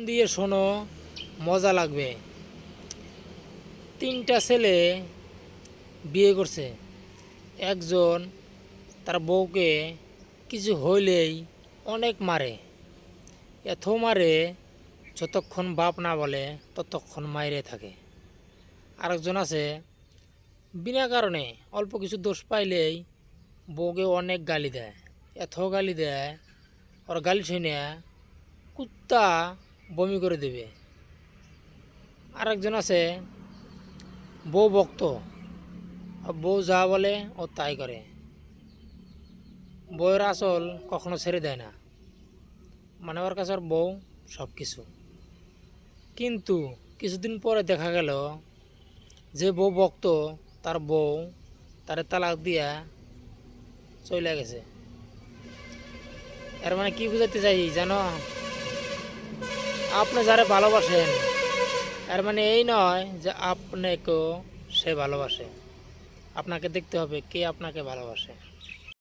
দিয়ে শোনো, মজা লাগবে। তিনটা ছেলে বিয়ে করছে। একজন তার বউকে কিছু হইলেই অনেক মারে, এত মারে যতক্ষণ বাপ না বলে ততক্ষণ মাইরে থাকে। আরেকজন আছে বিনা কারণে অল্প কিছু দোষ পাইলেই বউকে অনেক গালি দেয়, এত গালি দেয় ওর গালি শুনে কুত্তা বমি করে দেবে। আরেকজন আছে বউ ভক্ত, বউ যা বলে ও তাই করে, বউয়ের আসল কখনো ছেড়ে দেয় না, মানে ওর কাছে ওর বউ সব কিছু। কিন্তু কিছুদিন পরে দেখা গেল যে বউ ভক্ত তার বউ তারে তালাক দিয়া চলে গেছে। এর মানে কি বুঝাতে চাই জানো? আপনি যারা ভালোবাসেন এর মানে এই নয় যে আপনাকেও সে ভালোবাসে। আপনাকে দেখতে হবে কে আপনাকে ভালোবাসে।